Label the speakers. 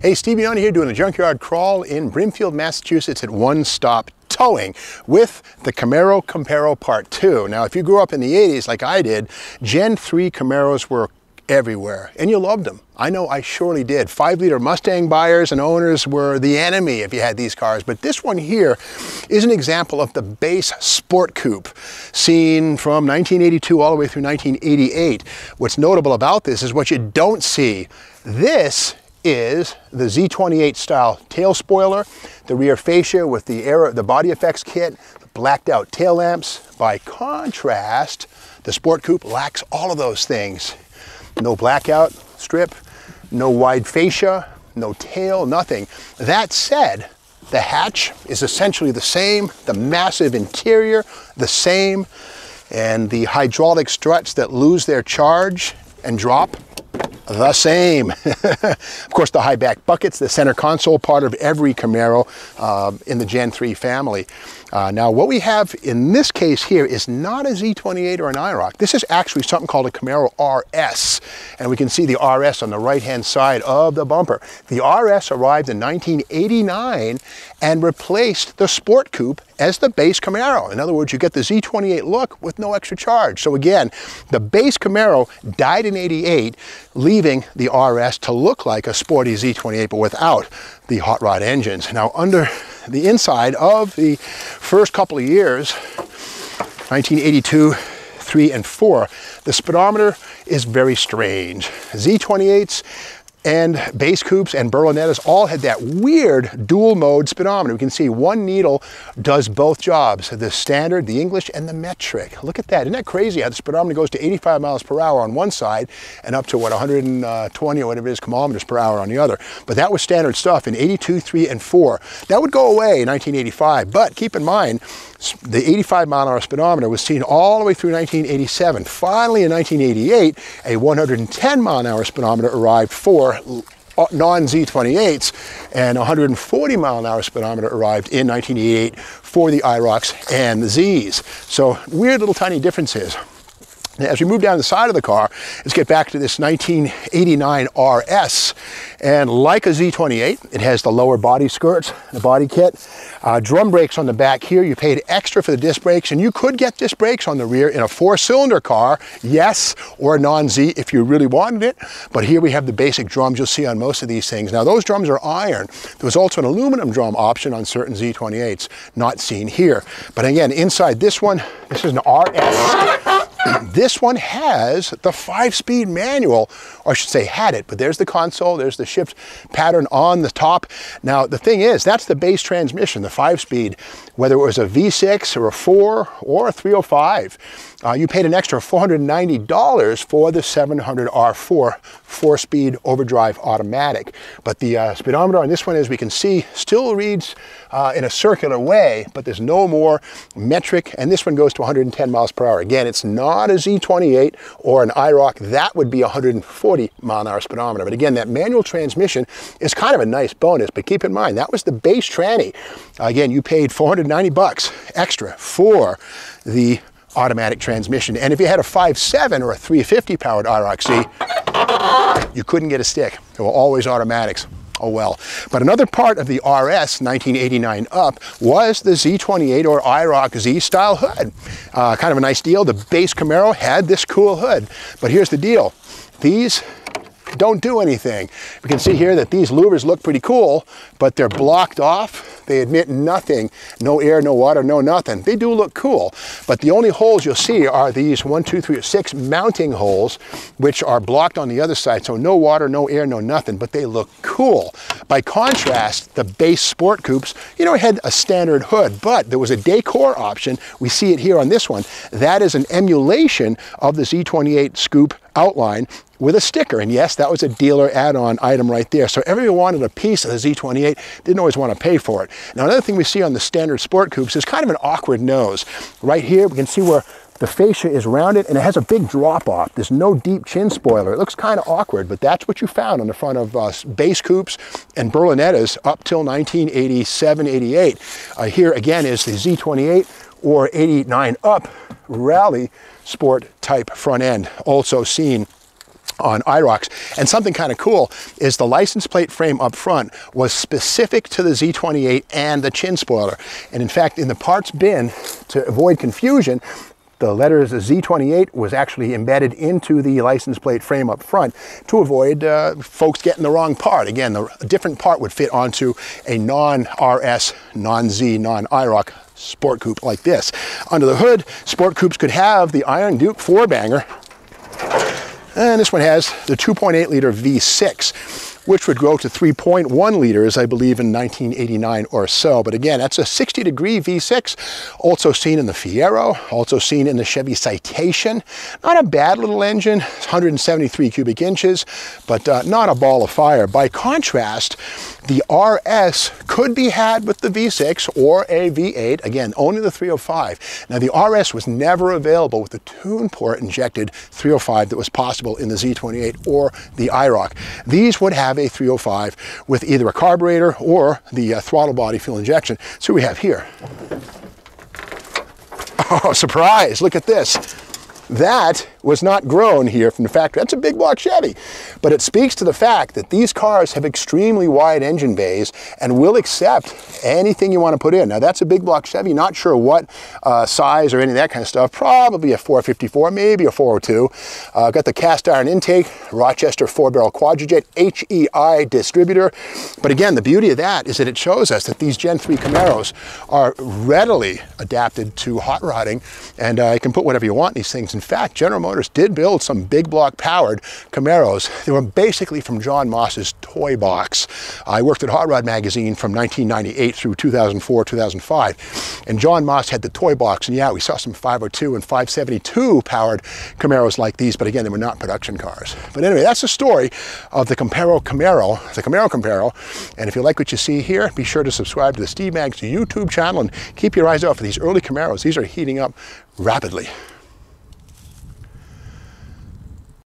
Speaker 1: Hey, Stevie on here doing a junkyard crawl in Brimfield, Massachusetts at One Stop Towing with the Camaro Comparo Part 2. Now, if you grew up in the 80s like I did, Gen-3 Camaros were everywhere, and you loved them. I know I surely did. 5-liter Mustang buyers and owners were the enemy if you had these cars, but this one here is an example of the base sport coupe seen from 1982 all the way through 1988. What's notable about this is what you don't see. This is the Z28 style tail spoiler, the rear fascia with the body effects kit, the blacked out tail lamps. By contrast, the sport coupe lacks all of those things. No blackout strip, no wide fascia, no tail, nothing. That said, the hatch is essentially the same, the massive interior the same, and the hydraulic struts that lose their charge and drop the same. Of course, the high back buckets, the center console, part of every Camaro in the Gen 3 family. Now, what we have in this case here is not a Z28 or an IROC. This is actually something called a Camaro RS, and we can see the RS on the right-hand side of the bumper. The RS arrived in 1989 and replaced the Sport Coupe as the base Camaro. In other words, you get the Z28 look with no extra charge. So again, the base Camaro died in '88, leaving the RS to look like a sporty Z28, but without the hot rod engines. Now, under the inside of the first couple of years, 1982, 3, and 4, the speedometer is very strange. Z28s and base coupes and Berlinettas all had that weird dual mode speedometer. We can see one needle does both jobs, the standard, the English, and the metric. Look at that, isn't that crazy how the speedometer goes to 85 miles per hour on one side and up to what, 120 or whatever it is kilometers per hour on the other. But that was standard stuff in 82, 3, and 4. That would go away in 1985, but keep in mind, the 85 mile an hour speedometer was seen all the way through 1987. Finally, in 1988, a 110 mile an hour speedometer arrived for non-Z28s, and 140 mile an hour speedometer arrived in 1988 for the IROCs and the Zs. So weird little tiny differences. Now, as we move down the side of the car, let's get back to this 1989 RS. And like a Z28, it has the lower body skirts, the body kit, drum brakes on the back here. You paid extra for the disc brakes, and you could get disc brakes on the rear in a 4-cylinder car, yes, or a non-Z if you really wanted it. But here we have the basic drums you'll see on most of these things. Now, those drums are iron. There was also an aluminum drum option on certain Z28s, not seen here. But again, inside this one, this is an RS. This one has the 5-speed manual, or I should say had it, but there's the console, there's the shift pattern on the top. Now, the thing is, that's the base transmission, the 5-speed, whether it was a V6 or a 4 or a 305. You paid an extra $490 for the 700R4 4-speed overdrive automatic. But the speedometer on this one, as we can see, still reads in a circular way, but there's no more metric, and this one goes to 110 miles per hour. Again, it's not a Z28 or an IROC. That would be 140 mile an hour speedometer. But again, that manual transmission is kind of a nice bonus, but keep in mind, that was the base tranny. Again, you paid $490 extra for the automatic transmission. And if you had a 5.7 or a 350 powered IROC-Z, you couldn't get a stick. They were always automatics. Oh well. But another part of the RS 1989 up was the Z28 or IROC-Z style hood. Kind of a nice deal. The base Camaro had this cool hood. But here's the deal. These don't do anything. We can see here that these louvers look pretty cool, but they're blocked off. They admit nothing, no air, no water, no nothing. They do look cool, but the only holes you'll see are these 1, 2, 3, or 6 mounting holes, which are blocked on the other side. So no water, no air, no nothing, but they look cool. By contrast, the base sport coupes, you know, it had a standard hood, but there was a decor option. We see it here on this one. That is an emulation of the Z28 Scoop outline with a sticker. And yes, that was a dealer add-on item right there. So everyone wanted a piece of the Z28, didn't always want to pay for it. Now, another thing we see on the standard sport coupes is kind of an awkward nose. Right here, we can see where the fascia is rounded and it has a big drop off. There's no deep chin spoiler. It looks kind of awkward, but that's what you found on the front of base coupes and Berlinettas up till 1987, 88. Here again is the Z28 or 89 up rally sport type front end, also seen on IROCs. And something kind of cool is the license plate frame up front was specific to the Z28 and the chin spoiler. And in fact, in the parts bin, to avoid confusion, the letters Z28 was actually embedded into the license plate frame up front to avoid folks getting the wrong part. Again, the different part would fit onto a non-RS, non-Z, non-IROC sport coupe like this. Under the hood, sport coupes could have the Iron Duke 4-banger. And this one has the 2.8 liter V6, which would grow to 3.1 liters, I believe, in 1989 or so. But again, that's a 60-degree V6, also seen in the Fiero, also seen in the Chevy Citation. Not a bad little engine, 173 cubic inches, but not a ball of fire. By contrast, the RS could be had with the V6 or a V8, again, only the 305. Now, the RS was never available with the tune port injected 305 that was possible in the Z28 or the IROC. These would have a 305 with either a carburetor or the throttle body fuel injection. So we have here. Oh, surprise, look at this. That was not grown here from the factory. That's a big block Chevy, but it speaks to the fact that these cars have extremely wide engine bays and will accept anything you want to put in. Now that's a big block Chevy, not sure what size or any of that kind of stuff, probably a 454, maybe a 402. Got the cast iron intake, Rochester 4-barrel quadrijet, HEI distributor. But again, the beauty of that is that it shows us that these Gen 3 Camaros are readily adapted to hot rodding, and you can put whatever you want in these things. In fact, General Motors did build some big block powered Camaros. They were basically from John Moss's toy box. I worked at Hot Rod Magazine from 1998 through 2004, 2005. And John Moss had the toy box. And yeah, we saw some 502 and 572 powered Camaros like these, but again, they were not production cars. But anyway, that's the story of the Camaro Comparo. And if you like what you see here, be sure to subscribe to the Steve Maggs YouTube channel and keep your eyes out for these early Camaros. These are heating up rapidly.